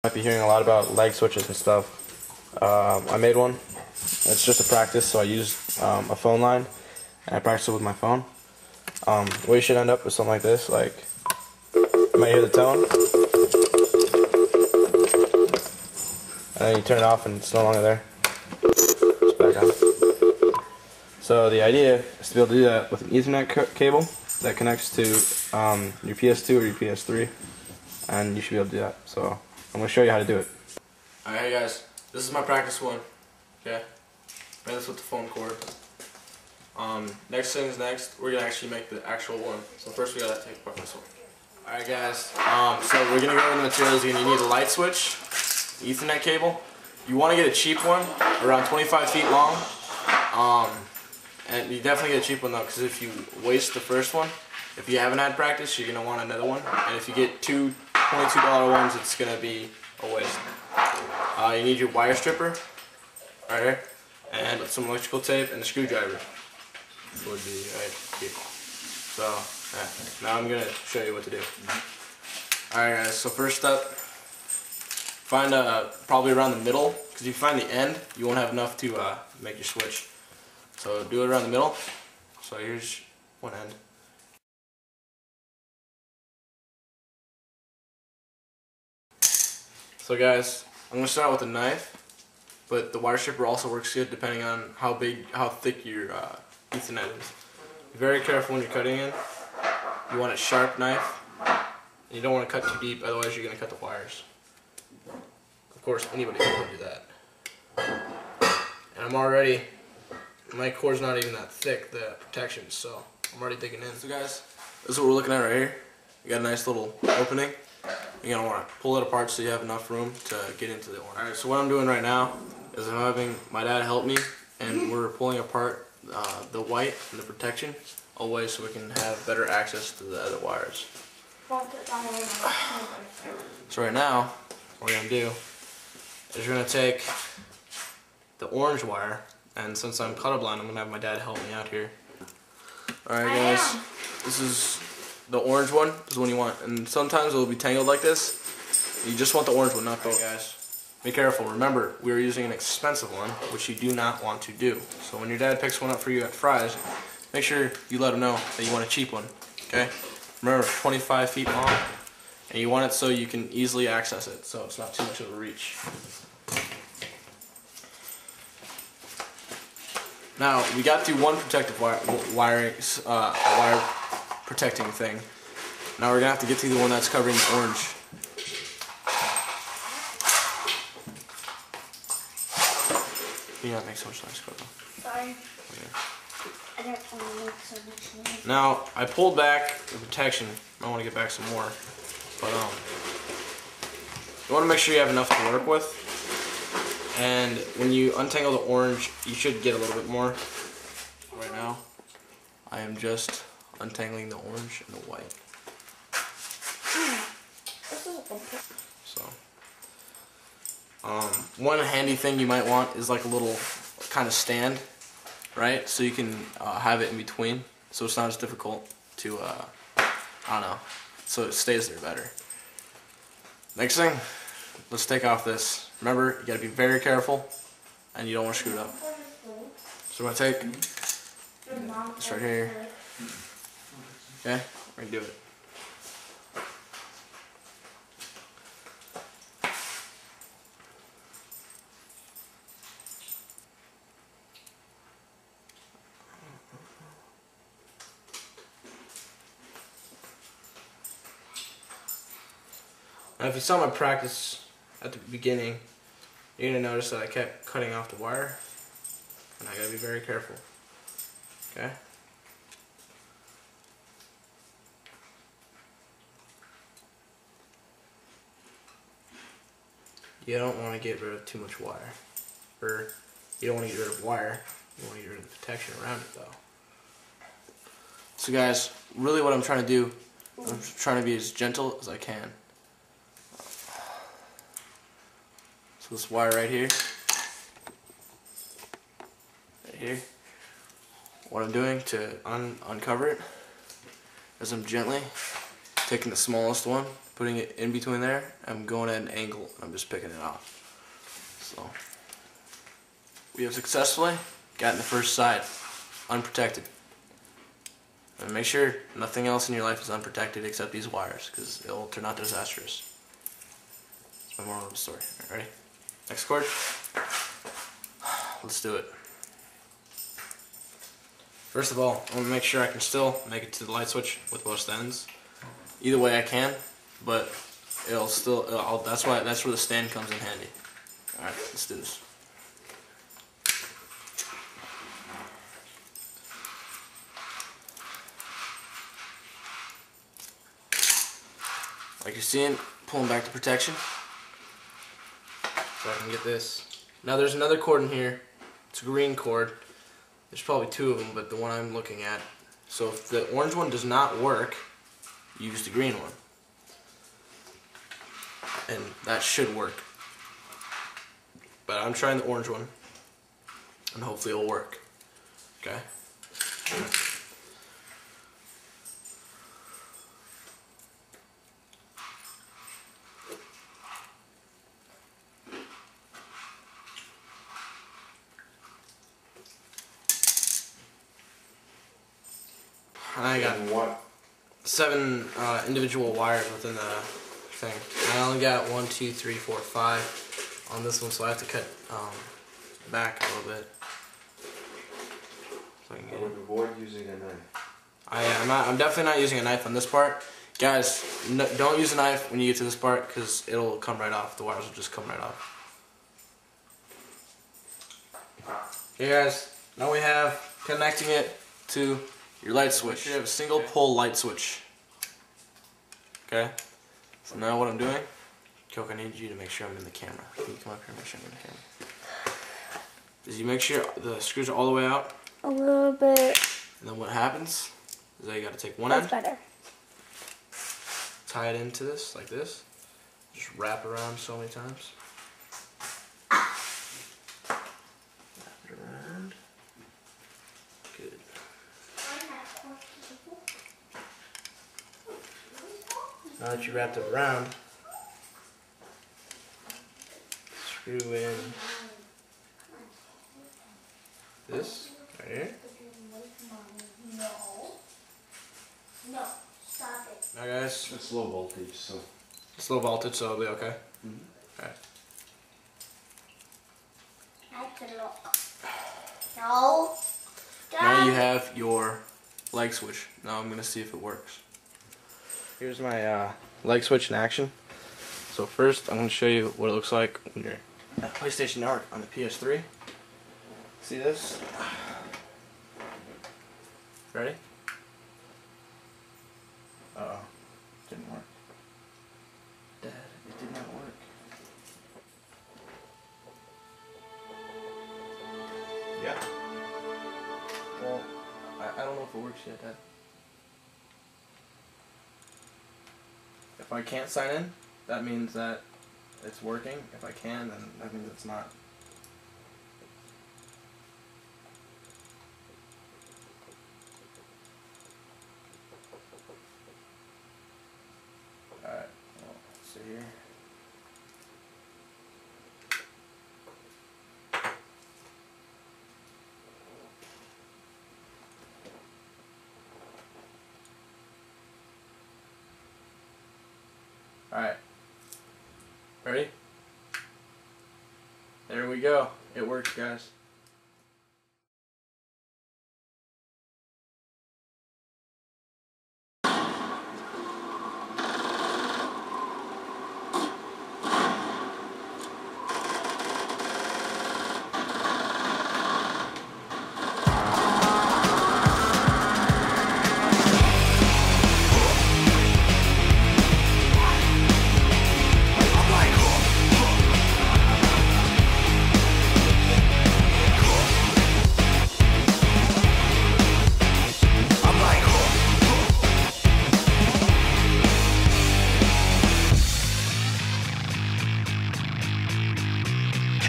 Might be hearing a lot about leg switches and stuff. I made one. It's just a practice, so I used a phone line and I practiced it with my phone. What you should end up with something like this, like you might hear the tone, and then you turn it off and it's no longer there. It's back on. So the idea is to be able to do that with an Ethernet cable that connects to your PS2 or your PS3, and you should be able to do that. So I'm going to show you how to do it. Alright, hey guys, this is my practice one. Okay, made this with the phone cord. Next thing is next, we're gonna actually make the actual one. So first we gotta take apart this one. Alright guys, so we're gonna go over the materials. You're gonna need a light switch, Ethernet cable. You want to get a cheap one, around 25 feet long. And you definitely get a cheap one though, because if you waste the first one, if you haven't had practice, you're gonna want another one. And if you get two $22 ones, it's gonna be a waste. You need your wire stripper, right here, and some electrical tape and a screwdriver. Would be right here. So now I'm gonna show you what to do. Alright guys, so first up, find probably around the middle, because if you find the end, you won't have enough to make your switch. So do it around the middle. So here's one end. So guys, I'm gonna start with a knife, but the wire stripper also works good depending on how thick your Ethernet is. Be very careful when you're cutting in. You want a sharp knife. And you don't want to cut too deep, otherwise you're gonna cut the wires. Of course, anybody can do that. And my cord's not even that thick, the protection, so I'm already digging in. So guys, this is what we're looking at right here. You got a nice little opening. You're going to want to pull it apart so you have enough room to get into the orange. Alright, so what I'm doing right now is I'm having my dad help me, and we're pulling apart the white and the protection always so we can have better access to the other wires. So right now, what we're going to do is we're going to take the orange wire, and since I'm colorblind, I'm going to have my dad help me out here. Alright guys, this is the orange one. This is the one you want, and sometimes it will be tangled like this. You just want the orange one, not the guys. Be careful. Remember, we are using an expensive one, which you do not want to do. So when your dad picks one up for you at Fry's, make sure you let him know that you want a cheap one. Okay? Remember, 25 feet long, and you want it so you can easily access it, so it's not too much of a reach. Now, we got through one protective wire protecting thing. Now we're going to have to get to the one that's covering the orange. You not make so much noise, Coco. Sorry. Okay. I don't want to make so much noise. Now, I pulled back the protection. I want to get back some more. But, you want to make sure you have enough to work with. And when you untangle the orange, you should get a little bit more. Right now, I am just untangling the orange and the white. So, one handy thing you might want is like a little kind of stand, right? So you can have it in between, so it's not as difficult to, I don't know, so it stays there better. Next thing, let's take off this. Remember, you gotta be very careful, and you don't want to screw it up. So I'm gonna take this right here. Okay, we're gonna do it. Now, if you saw my practice at the beginning, you're gonna notice that I kept cutting off the wire, and I gotta be very careful. Okay? You don't want to get rid of too much wire. Or, you don't want to get rid of wire, you want to get rid of the protection around it though. So guys, really what I'm trying to do, I'm trying to be as gentle as I can. So this wire right here, what I'm doing to uncover it is I'm gently taking the smallest one, putting it in between there. I'm going at an angle. I'm just picking it off. So we have successfully gotten the first side unprotected. And make sure nothing else in your life is unprotected except these wires, because it'll turn out disastrous. That's my moral of the story. All right, ready? Next cord. Let's do it. First of all, I'm gonna make sure I can still make it to the light switch with both ends. Either way I can, but it'll still. That's where the stand comes in handy. All right, let's do this. Like you're seeing, pulling back the protection, so I can get this. Now there's another cord in here. It's a green cord. There's probably two of them, but the one I'm looking at. So if the orange one does not work, use the green one. And that should work. But I'm trying the orange one, and hopefully it'll work. Okay? And I got 7 individual wires within the thing. I only got 1, 2, 3, 4, 5 on this one, so I have to cut back a little bit. So I would avoid using a knife. I'm definitely not using a knife on this part. Guys, don't use a knife when you get to this part, because it'll come right off. The wires will just come right off. Okay guys, now we have connecting it to your light switch. You have a single pole light switch. Okay? So now what I'm doing, Coke, I need you to make sure I'm in the camera. Can you come up here and make sure I'm in the camera? Is you make sure the screws are all the way out. A little bit. And then what happens is that you gotta take one That's end, better. tie it into this, like this. Just wrap around so many times. Wrap it around. Good. Now that you wrapped it around, screw in this right here. No, stop it. Now guys, It's low voltage, so. it's low voltage, so it'll be okay. Alright. I have to look. No. Now you have your light switch. Now I'm gonna see if it works. Here's my light switch in action. So first I'm gonna show you what it looks like when you're at PlayStation Network on the PS3. See this? Ready? Uh-oh. Didn't work. Dad, it did not work. Yeah. Well, I don't know if it works yet, Dad. If I can't sign in, that means that it's working. If I can, then that means it's not. Alright, well, let's see here. Alright. Ready? There we go. It works, guys.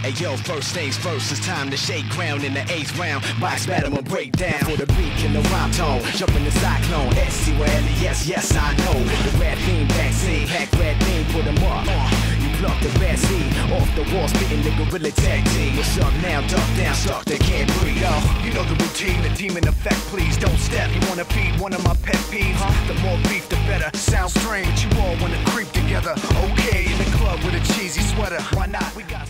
Hey yo, first things first, it's time to shake ground in the 8th round. Box battle will break down for the beat in the rhyme tone. Jump in the cyclone, SC where LES yes, I know. The rat theme vaccine, pack rat theme, put 'em up. You pluck the rat seed off the wall, spitting the gorilla tag team. What's up now? Duck down, suck, they can't breathe. Yo, you know the routine, the demon effect, please don't step. You wanna feed one of my pet peeves? The more beef, the better. Sounds strange, but you all wanna creep together. Okay, in the club with a cheesy sweater. Why not? We got